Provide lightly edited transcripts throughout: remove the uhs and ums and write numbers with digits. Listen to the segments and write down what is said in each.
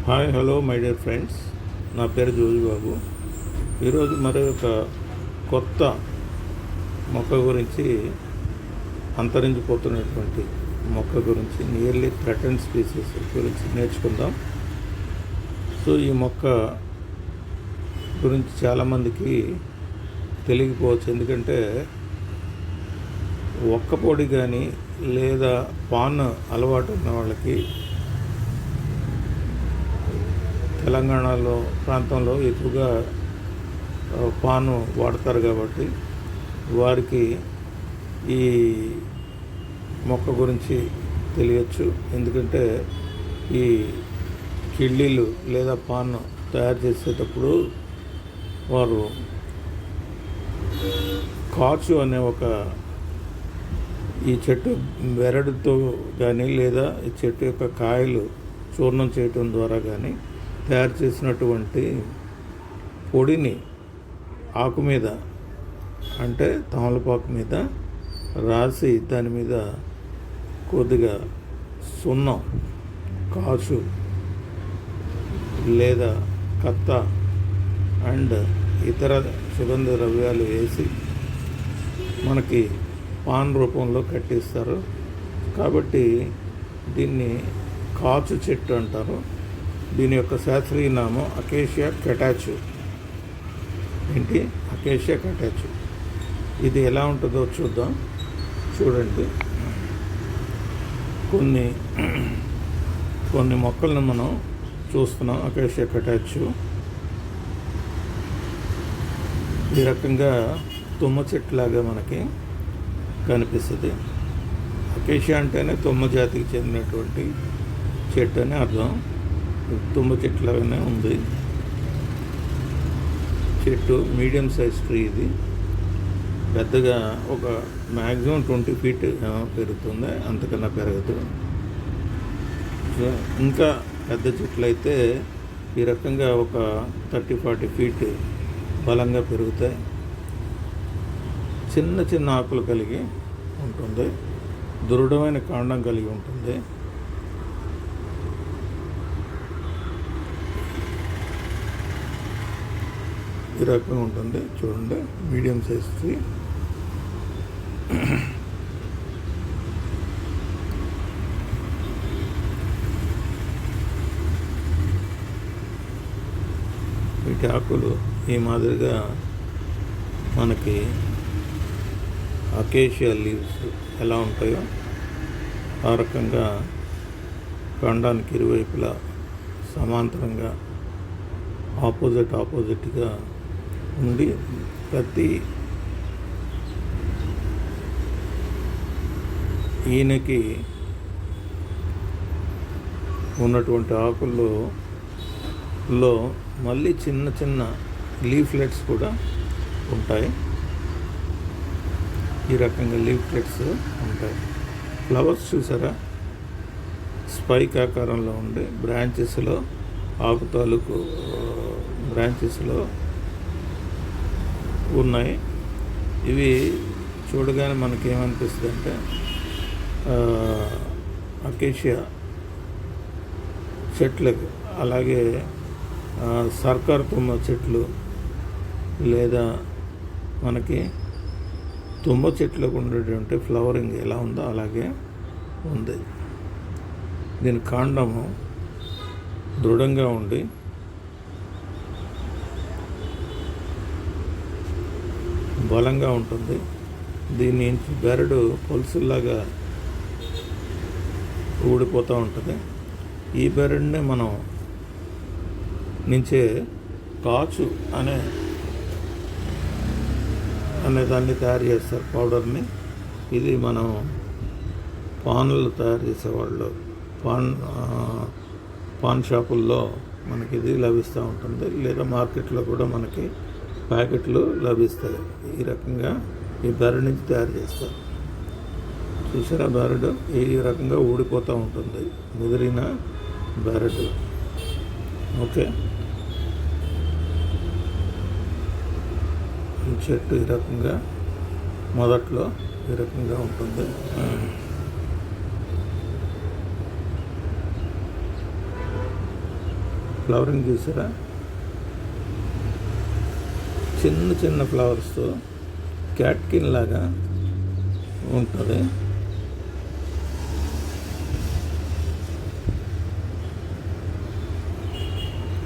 Hi hello my dear friends, నా పేరు జోజు బాబు. ఈరోజు మరి ఒక కొత్త మొక్క గురించి, అంతరించిపోతున్నటువంటి మొక్క గురించి, నియర్లీ థ్రెటన్డ్ స్పీసీస్ గురించి నేర్చుకుందాం. సో ఈ మొక్క గురించి చాలామందికి తెలియకపోవచ్చు, ఎందుకంటే ఒక్క పొడి కానీ లేదా పాన్ అలవాటు ఉన్న వాళ్ళకి తెలంగాణలో ప్రాంతంలో ఎక్కువగా పాను వాడతారు కాబట్టి వారికి ఈ మొక్క గురించి తెలియచ్చు. ఎందుకంటే ఈ కిళ్ళీలు లేదా పాన్ తయారు చేసేటప్పుడు వారు కాచు అనే ఒక ఈ చెట్టు బెరడుతో కానీ లేదా ఈ చెట్టు యొక్క కాయలు చూర్ణం చేయటం ద్వారా కానీ తయారు చేసినటువంటి పొడిని ఆకు మీద, అంటే తమలపాకు మీద రాసి దాని మీద కొద్దిగా సున్నం, కాచు లేదా కత్త అండ్ ఇతర సుగంధ ద్రవ్యాలు వేసి మనకి పాన్ రూపంలో కట్టిస్తారు. కాబట్టి దీన్ని కాచు చెట్టు అంటారు. దీని యొక్క శాస్త్రీయ నామం అకేషియా కటాచు. అకేషియా కటాచు. ఇది ఎలా ఉంటుందో చూద్దాం. చూడండి, కొన్ని మొక్కలను మనం చూస్తున్నాం. అకేషియా కటాచు ఈ రకంగా తుమ్మ చెట్టులాగా మనకి కనిపిస్తుంది. అకేషియా అంటేనే తుమ్మ జాతికి చెందినటువంటి చెట్టు అని అర్థం. తుమ్మ చెట్టులాగానే ఉంది చెట్టు. మీడియం సైజ్ ట్రీ ఇది. పెద్దగా ఒక మ్యాక్సిమం 20 feet పెరుగుతుంది, అంతకన్నా పెరగదు. ఇంకా పెద్ద చెట్లు అయితే ఈ రకంగా ఒక 30-40 feet బలంగా పెరుగుతాయి. చిన్న చిన్న ఆకులు కలిగి ఉంటుంది, దృఢమైన కాండం కలిగి ఉంటుంది. ఈ రకంగా ఉంటుంది. చూడండి, మీడియం సైజ్ ట్రీ. వీటి ఆకులు ఈ మాదిరిగా మనకి అకేషియా లీవ్స్ ఎలా ఉంటాయో ఆ రకంగా కాండానికి ఇరువైపులా సమాంతరంగా ఆపోజిట్గా ఉండి ప్రతి ఈయనకి ఉన్నటువంటి ఆకుల్లో మళ్ళీ చిన్న చిన్న లీఫ్లెట్స్ కూడా ఉంటాయి. ఈ రకంగా లీఫ్లెట్స్ ఉంటాయి. ఫ్లవర్స్ చూసారా, స్పైక్ ఆకారంలో ఉండే బ్రాంచెస్లో, ఆకు తాలూకు బ్రాంచెస్లో ఉన్నాయి. ఇవి చూడగానే మనకేమనిపిస్తుంది అంటే అకేషియా చెట్లకు, అలాగే సర్కార్ తుమ్మ చెట్లు లేదా మనకి తుమ్మ చెట్లకు ఉండేటువంటి ఫ్లవరింగ్ ఎలా ఉందో అలాగే ఉంది. దీని కాండము దృఢంగా ఉండి బలంగా ఉంటుంది. దీని బెరడు పొలుసులాగా ఊడిపోతూ ఉంటుంది. ఈ బెరడునే మనం నుంచే కాచు అనే దాన్ని తయారు చేస్తారు, పౌడర్ని. ఇది మనం పాన్లు తయారు చేసేవాళ్ళు పాన్ షాపుల్లో మనకి ఇది లభిస్తూ ఉంటుంది, లేదా మార్కెట్లో కూడా మనకి ప్యాకెట్లు లభిస్తాయి. ఈ రకంగా ఈ బెరడు నుంచి తయారు చేస్తారు. చూసారా, బెరడు ఈ రకంగా ఊడిపోతూ ఉంటుంది, ముదిరిన బెరడు. ఓకే, ఈ చెట్టు ఈ రకంగా మొదట్లో ఈ రకంగా ఉంటుంది. ఫ్లవరింగ్ చూసారా, చిన్న చిన్న ఫ్లవర్స్తో క్యాట్కిన్ లాగా ఉంటుంది.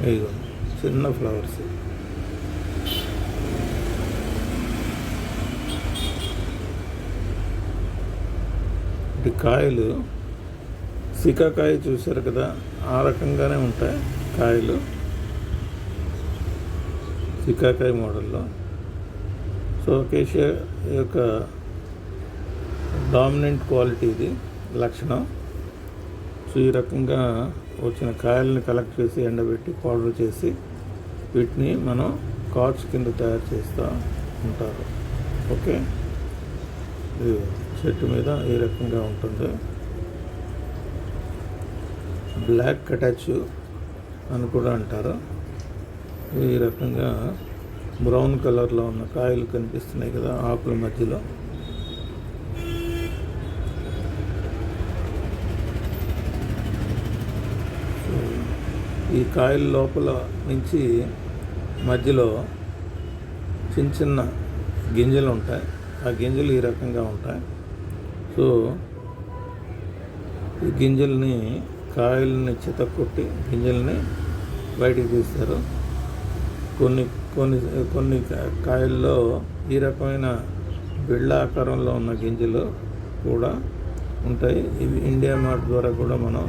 ఇదిగో చిన్న ఫ్లవర్స్. ఈ కాయలు సికాకాయ చూశారు కదా, ఆ రకంగానే ఉంటాయి కాయలు, సికాకాయ మోడల్లో. సో అకేషియా యొక్క డామినెంట్ క్వాలిటీ ఇది, లక్షణం. సో ఈ రకంగా వచ్చిన కాయల్ని కలెక్ట్ చేసి ఎండబెట్టి పౌడర్ చేసి వీటిని మనం కార్డ్స్ కింద తయారు చేస్తూ ఉంటారు. ఓకే, ఇది చెట్టు మీద ఈ రకంగా ఉంటుంది. బ్లాక్ కటాచు అని కూడా అంటారు. ఈ రకంగా బ్రౌన్ కలర్లో ఉన్న కాయలు కనిపిస్తున్నాయి కదా ఆకుల మధ్యలో. ఈ కాయల లోపల నుంచి మధ్యలో చిన్న చిన్న గింజలు ఉంటాయి. ఆ గింజలు ఈ రకంగా ఉంటాయి. సో ఈ గింజల్ని, కాయల్ని చితక్కొట్టి గింజల్ని బయటికి తీస్తారు. కొన్ని కొన్ని కొన్ని కాయల్లో ఈ రకమైన బిళ్ళ ఆకారంలో ఉన్న గింజలు కూడా ఉంటాయి. ఇవి ఇండియా మార్ట్ ద్వారా కూడా మనం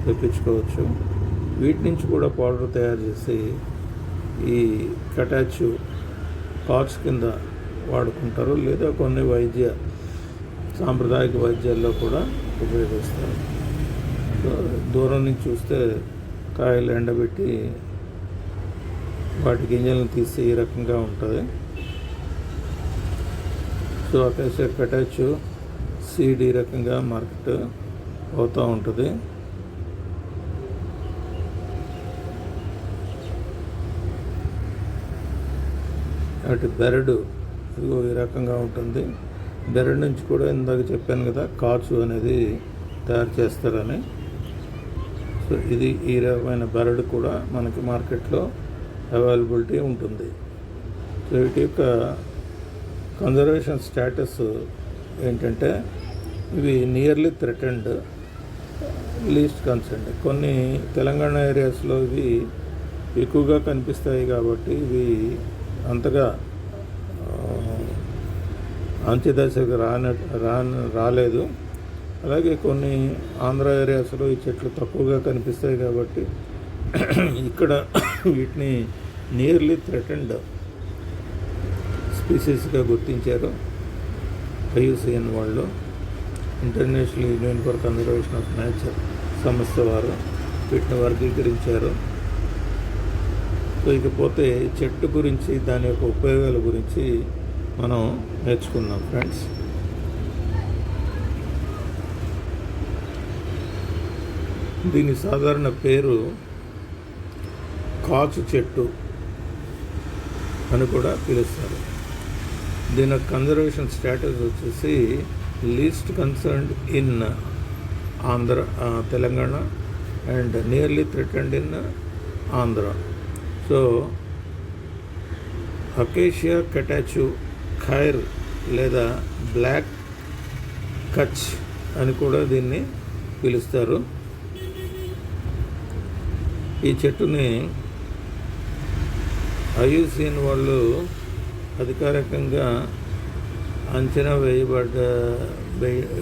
తెప్పించుకోవచ్చు. వీటి నుంచి కూడా పౌడర్ తయారు చేసి ఈ కటాచు కార్డ్స్ కింద వాడుకుంటారు, లేదా కొన్ని సాంప్రదాయక వైద్యాల్లో కూడా ఉపయోగిస్తారు. దూరం నుంచి చూస్తే కాయలు ఎండబెట్టి వాటి గింజలను తీసి ఈ రకంగా ఉంటుంది. సో అకేషియా కటాచు సీడ్ ఈ రకంగా మార్కెట్ అవుతూ ఉంటుంది. అటు బెరడు ఇదిగో ఈ రకంగా ఉంటుంది. బెరడు నుంచి కూడా ఇందాక చెప్పాను కదా కాచు అనేది తయారు చేస్తారని. సో ఇది ఈ రకమైన బెరడు కూడా మనకి మార్కెట్లో అవైలబిలిటీ ఉంటుంది. సో వీటి యొక్క కన్జర్వేషన్ స్టేటస్ ఏంటంటే ఇవి నియర్లీ థ్రెటెండ్, లీస్ట్ కన్సర్న్డ్. కొన్ని తెలంగాణ ఏరియాస్లో ఇవి ఎక్కువగా కనిపిస్తాయి కాబట్టి ఇవి అంతగా అంచెదశకు రాలేదు. అలాగే కొన్ని ఆంధ్ర ఏరియాస్లో ఈ చెట్లు తక్కువగా కనిపిస్తాయి కాబట్టి ఇక్కడ వీటిని నియర్లీ థ్రెటెండ్ స్పీసీస్గా గుర్తించారు IUCN వాళ్ళు, international union for conservation of nature సంస్థ వారు వీటిని వర్గీకరించారు. సో ఇకపోతే చెట్టు గురించి, దాని యొక్క ఉపయోగాల గురించి మనం నేర్చుకుందాం ఫ్రెండ్స్. దీని సాధారణ పేరు కాచు చెట్టు అని కూడా పిలుస్తారు. దీని కన్జర్వేషన్ స్టేటస్ వచ్చేసి least concerned in Telangana and nearly threatened in Andhra. So acacia catechu khair లేదా బ్లాక్ కచ్ అని కూడా దీన్ని పిలుస్తారు. ఈ చెట్టుని IUCN వాళ్ళు అధికారికంగా అంచనా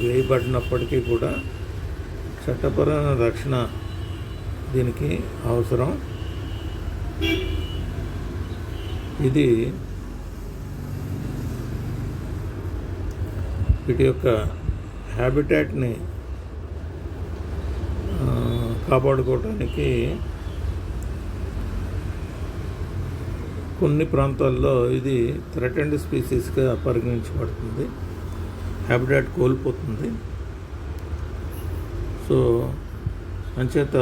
వేయబడినప్పటికీ కూడా చట్టపరమైన రక్షణ దీనికి అవసరం. ఇది వీటి యొక్క హ్యాబిటాట్ని కాపాడుకోవడానికి కొన్ని ప్రాంతాల్లో ఇది థ్రెటెండ్ స్పీసీస్గా పరిగణించబడుతుంది, హ్యాబిటాట్ కోల్పోతుంది. సో అంచేత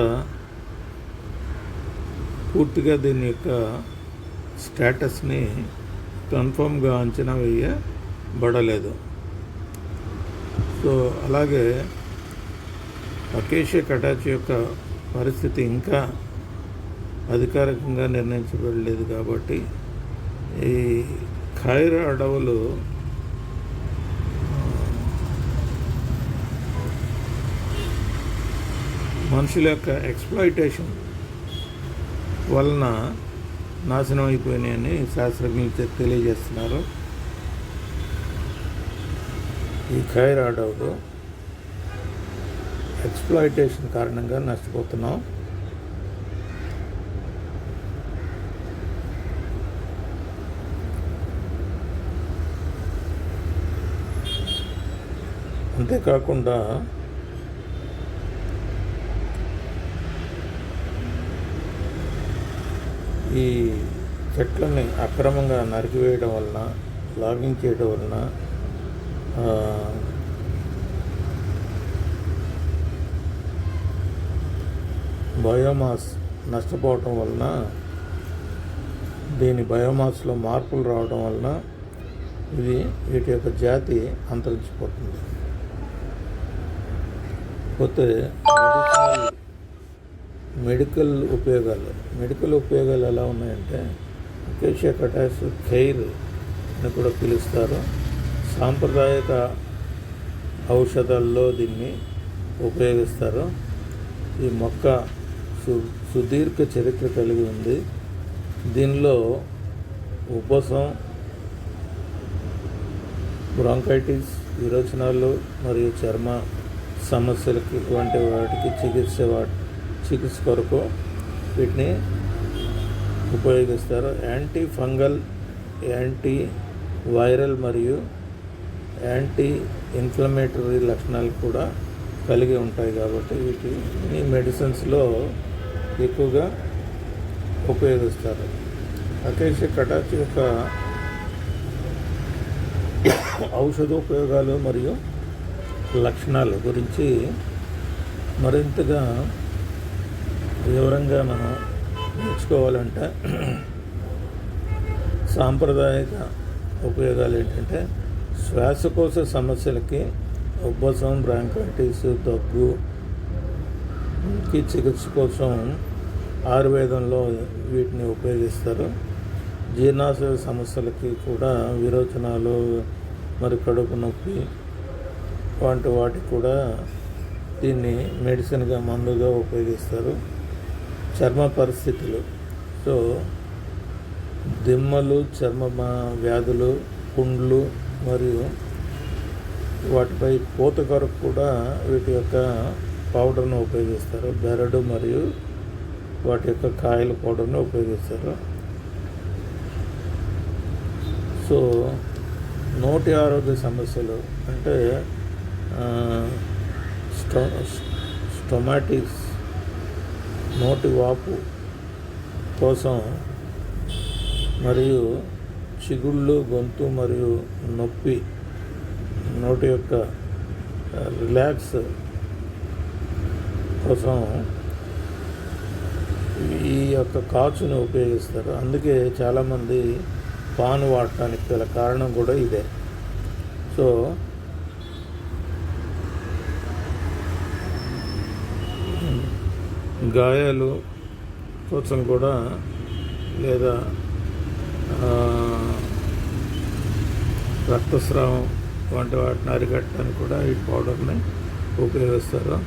పూర్తిగా దీని యొక్క స్టేటస్ని కన్ఫర్మ్గా అంచనా వేయబడలేదు. సో అలాగే అకేషియా కటాచు యొక్క పరిస్థితి ఇంకా అధికారికంగా నిర్ణయించబడలేదు కాబట్టి ఈ ఖైరా అడవులు మనుషుల యొక్క ఎక్స్‌ప్లాయిటేషన్ వలన నాశనం అయిపోయినాయని శాస్త్రజ్ఞులు తెలియజేస్తున్నారు. ఈ ఖైరా అడవులు ఎక్స్‌ప్లాయిటేషన్ కారణంగా నష్టపోతున్నాం. అంతేకాకుండా ఈ చెట్లని అక్రమంగా నరికివేయడం వలన, లాగింగ్ చేయడం వలన బయోమాస్ నష్టపోవటం వలన, దీని బయోమాస్లో మార్పులు రావడం వలన వీటి యొక్క జాతి అంతరించిపోతుంది. పోతే మెడికల్ ఉపయోగాలు ఎలా ఉన్నాయంటే, అకేషియా కటాస్ ఖైర్ అని కూడా పిలుస్తారు. సాంప్రదాయక ఔషధాల్లో దీన్ని ఉపయోగిస్తారు. ఈ మొక్క సుదీర్ఘ చరిత్ర కలిగి ఉంది. దీనిలో ఉబ్బసం, బ్రాంకైటిస్, విరోచనాలు మరియు చర్మ సమస్యలకి వంటి వాటికి చికిత్స కొరకు వీటిని ఉపయోగిస్తారు. యాంటీ ఫంగల్, యాంటీ వైరల్ మరియు యాంటీ ఇన్ఫ్లమేటరీ లక్షణాలు కూడా కలిగి ఉంటాయి కాబట్టి వీటిని మెడిసిన్స్లో ఎక్కువగా ఉపయోగిస్తారు. అకేషియా కటాస్ యొక్క ఔషధోపయోగాలు మరియు లక్షణాల గురించి మరింతగా వివరంగా మనం నేర్చుకోవాలంటే, సాంప్రదాయక ఉపయోగాలు ఏంటంటే, శ్వాసకోశ సమస్యలకి, ఉబ్బసం, బ్రాంకైటిస్, దగ్గుకి చికిత్స కోసం ఆయుర్వేదంలో వీటిని ఉపయోగిస్తారు. జీర్ణాశయ సమస్యలకి కూడా, విరోచనాలు మరి కడుపు నొప్పి వంటి వాటికి కూడా దీన్ని మెడిసిన్గా, మందుగా ఉపయోగిస్తారు. చర్మ పరిస్థితులు, దిమ్మలు, చర్మ వ్యాధులు, పుండ్లు మరియు వాటిపై పూత కొరకు కూడా వీటి యొక్క పౌడర్ను ఉపయోగిస్తారు. బెరడు మరియు వాటి యొక్క కాయల పౌడర్ను ఉపయోగిస్తారు. నోటి ఆరోగ్య సమస్యలు అంటే స్టొమాటిస్, నోటి వాపు కోసం మరియు చిగుళ్ళు, గొంతు మరియు నొప్పి, నోటి యొక్క రిలాక్స్ కోసం ఈ యొక్క కాచుని ఉపయోగిస్తారు. అందుకే చాలామంది పాన్ వాడటానికి గల కారణం కూడా ఇదే. గాయాలు కోసం కూడా లేదా రక్తస్రావం వంటి వాటిని అరికట్టడానికి కూడా ఈ పౌడర్ని ఉపయోగిస్తారు.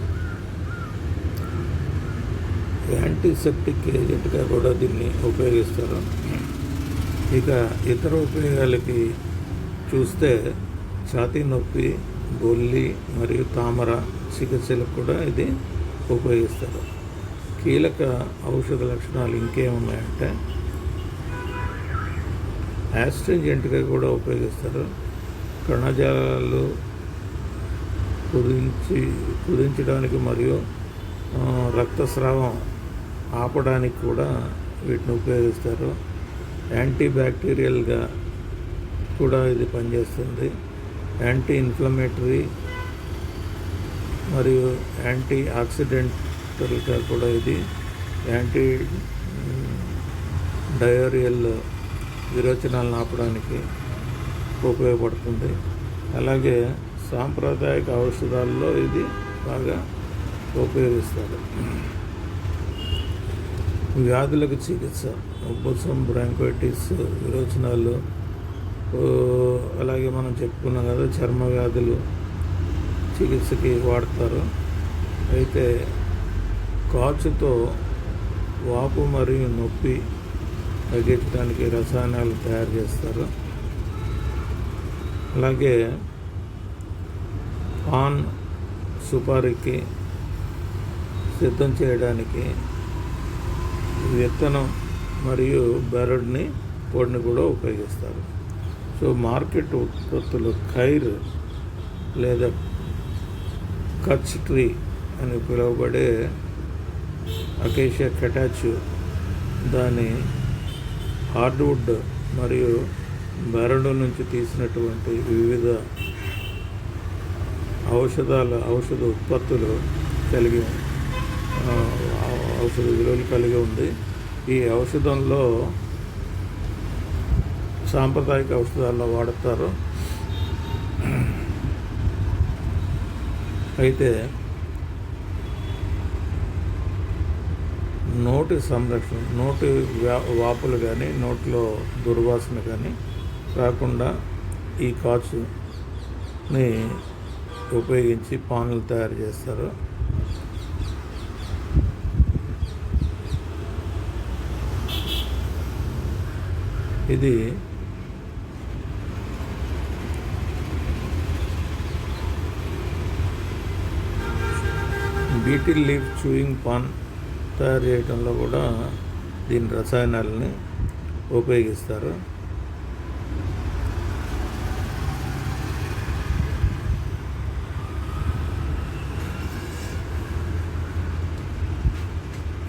యాంటీసెప్టిక్ ఏజెంట్గా కూడా దీన్ని ఉపయోగిస్తారు. ఇక ఇతర ఉపయోగాలకి చూస్తే, ఛాతీ నొప్పి, బొల్లి మరియు తామర చికిత్సలకు కూడా ఇది ఉపయోగిస్తారు. కీలక ఔషధ లక్షణాలు ఇంకేమున్నాయంటే, యాస్ట్రింజెంట్గా కూడా ఉపయోగిస్తారు. కణజాలాలు కుదించడానికి మరియు రక్తస్రావం ఆపడానికి కూడా వీటిని ఉపయోగిస్తారు. యాంటీ బ్యాక్టీరియల్గా కూడా ఇది పనిచేస్తుంది. యాంటీ ఇన్ఫ్లమేటరీ మరియు యాంటీ ఆక్సిడెంటల్గా కూడా ఇది, యాంటీ డయోరియల్ విరోచనాలను ఆపడానికి ఉపయోగపడుతుంది. అలాగే సాంప్రదాయక ఔషధాల్లో ఇది బాగా ఉపయోగిస్తారు. వ్యాధులకు చికిత్స, ఉబ్బసం, బ్రాంకైటిస్, విరోచనాలు, అలాగే మనం చెప్పుకున్నాం కదా చర్మ వ్యాధులు చికిత్సకి వాడతారు. అయితే కాచుతో వాపు మరియు నొప్పి తగ్గించడానికి రసాయనాలు తయారు చేస్తారు. అలాగే పాన్ సుపారీకి సిద్ధం చేయడానికి విత్తనం మరియు బెరడ్ని పొడిని కూడా ఉపయోగిస్తారు. సో మార్కెట్ ఉత్పత్తులు ఖైర్ లేదా కచ్ ట్రీ అని పిలువబడే అకేషియా కెటాచు, దాని హార్డ్వుడ్ మరియు బెరడు నుంచి తీసినటువంటి వివిధ ఔషధ ఉత్పత్తులు ఔషధ విలువలు కలిగి ఉంది. ఈ ఔషధంలో సాంప్రదాయిక ఔషధాల్లో వాడతారు. అయితే నోటి సంరక్షణ, నోటి వాపులు కానీ నోట్లో దుర్వాసన కానీ రాకుండా ఈ కాచుని ఉపయోగించి పానులు తయారు చేస్తారు. ఇది బీటిల్ లీఫ్ చూయింగ్ పాన్ తయారు చేయడంలో కూడా దీని రసాయనాలని ఉపయోగిస్తారు.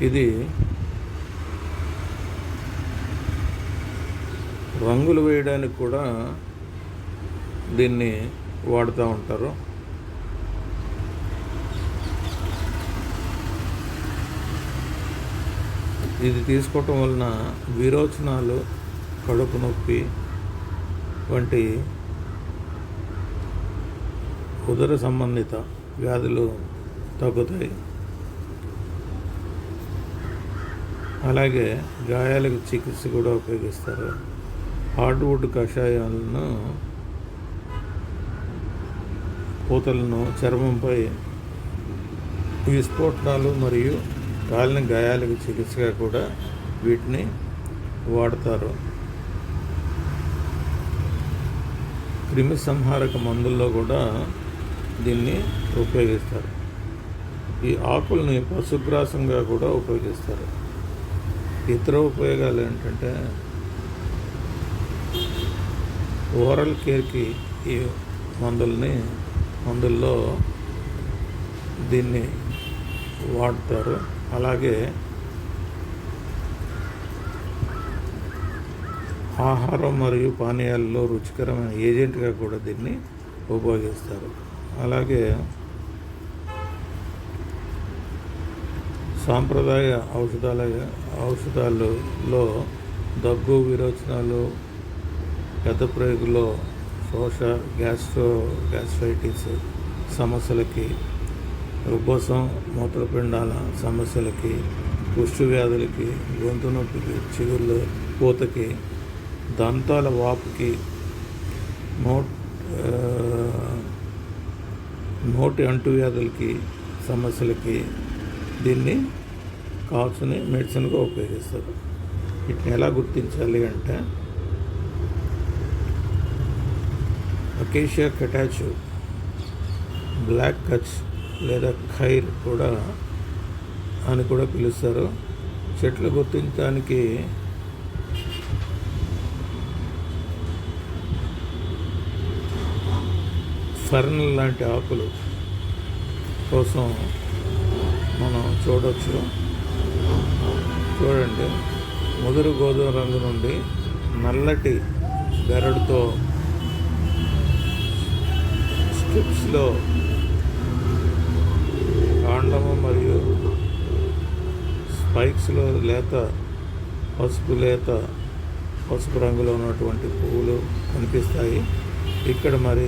ఇది రంగులు వేయడానికి కూడా దీన్ని వాడుతూ ఉంటారు. ఇది తీసుకోవటం వలన విరోచనాలు, కడుపు నొప్పి వంటి ఉదర సంబంధిత వ్యాధులు తగ్గుతాయి. అలాగే గాయాలకు చికిత్స కూడా ఉపయోగిస్తారు. హార్డ్వుడ్ కషాయాలను, పూతలను చర్మంపై విస్ఫోటనాలు మరియు కాలిన గాయాలకు చికిత్సగా కూడా వీటిని వాడతారు. క్రిమి సంహారక మందుల్లో కూడా దీన్ని ఉపయోగిస్తారు. ఈ ఆకుల్ని పశుగ్రాసంగా కూడా ఉపయోగిస్తారు. ఇతర ఉపయోగాలు ఏంటంటే ఓరల్ కేర్కి ఈ మందుల్లో దీన్ని వాడతారు. అలాగే ఆహారం మరియు పానీయాల్లో రుచికరమైన ఏజెంట్గా కూడా దీన్ని ఉపయోగిస్తారు. అలాగే సాంప్రదాయ ఔషధాలలో దగ్గు, విరోచనాలు, పెద్ద ప్రేగులో శోష, గ్యాస్ట్రైటిస్ సమస్యలకి, ఉబ్బసం, మూత్రపిండాల సమస్యలకి, కుష్టు వ్యాధులకి, గొంతు నొప్పికి, చిగుళ్ళ పూతకి, దంతాల వాపుకి, నోటి అంటువ్యాధులకి సమస్యలకి దీన్ని కాచుని మెడిసిన్గా ఉపయోగిస్తారు. వీటిని ఎలా గుర్తించాలి అంటే అకేషియా కెటాచు, బ్లాక్ కచ్ లేదా ఖైర్ అని కూడా పిలుస్తారు. చెట్లు గుర్తించడానికి ఫర్న్ లాంటి ఆకులు కోసం మనం చూడవచ్చు. చూడండి, ముదురు గోధుమ రంగు నుండి నల్లటి బెరడుతో స్ట్రిప్స్లో కాండము మరియు స్పైక్స్లో పసుపు రంగులో ఉన్నటువంటి పువ్వులు కనిపిస్తాయి. ఇక్కడ మరి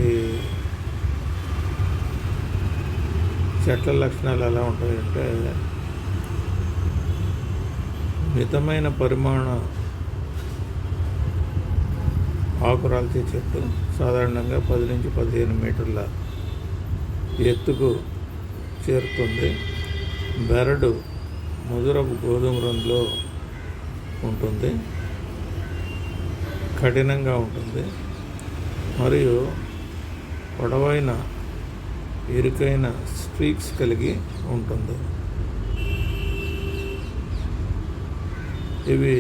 చెట్ల లక్షణాలు ఎలా ఉంటాయంటే మితమైన పరిమాణ ఆకురాల్చే చెట్టు సాధారణంగా 10 నుంచి 15 మీటర్ల ఎత్తుకు చేరుతుంది. బెరడు ముదురపు గోధుమ రంగులో ఉంటుంది, కఠినంగా ఉంటుంది మరియు పొడవైన ఇరుకైన స్ట్రీక్స్ కలిగి ఉంటుంది. ఇవి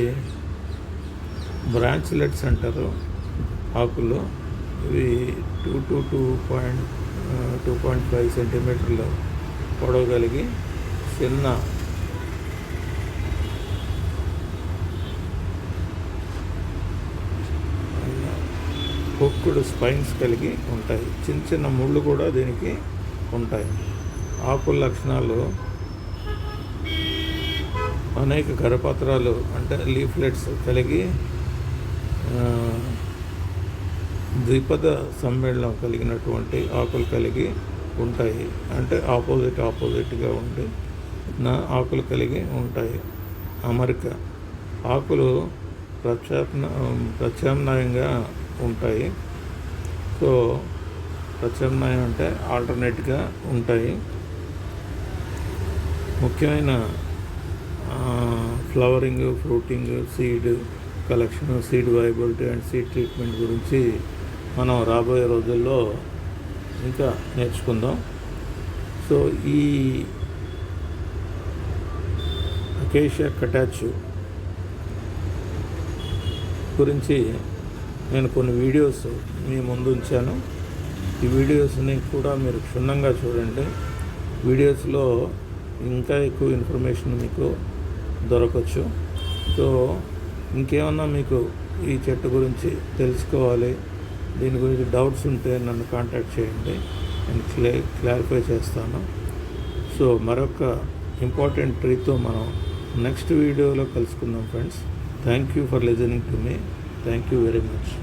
బ్రాంచ్లెట్స్ అంటారు ఆకులు. ఇవి 2 to 2.5 సెంటీమీటర్ల పొడవు కలిగి చిన్న పొక్కుడు స్పైన్స్ కలిగి ఉంటాయి. చిన్న చిన్న ముళ్ళు కూడా దీనికి ఉంటాయి. ఆకుల లక్షణాలు అనేక కరపత్రాలు అంటే లీఫ్లెట్స్ కలిగి ద్విపద సమ్మేళనం కలిగినటువంటి ఆకులు కలిగి ఉంటాయి. అంటే ఆపోజిట్గా ఉండి ఆకులు కలిగి ఉంటాయి. అమరిక ఆకులు ప్రత్యామ్నాయంగా ఉంటాయి. సో ప్రత్యామ్నాయం అంటే ఆల్టర్నేట్గా ఉంటాయి. ముఖ్యమైన flowering, fruiting, seed collection, seed viability and seed treatment గురించి మనం రాబోయే రోజుల్లో ఇంకా నేర్చుకుందాం. సో ఈ అకేషియా కటాచు గురించి నేను కొన్ని వీడియోస్ మీ ముందు ఉంచాను. ఈ వీడియోస్ని కూడా మీరు క్షుణ్ణంగా చూడండి. వీడియోస్లో ఇంకా ఎక్కువ ఇన్ఫర్మేషన్ మీకు దొరకవచ్చు. సో ఇంకేమన్నా మీకు ఈ చెట్టు గురించి తెలుసుకోవాలి, దీని గురించి డౌట్స్ ఉంటే నన్ను కాంటాక్ట్ చేయండి, నేను క్లారిఫై చేస్తాను. సో మరొక ఇంపార్టెంట్ ట్రీతో మనం నెక్స్ట్ వీడియోలో కలుసుకుందాం friends. Thank you for listening to me. Thank you very much.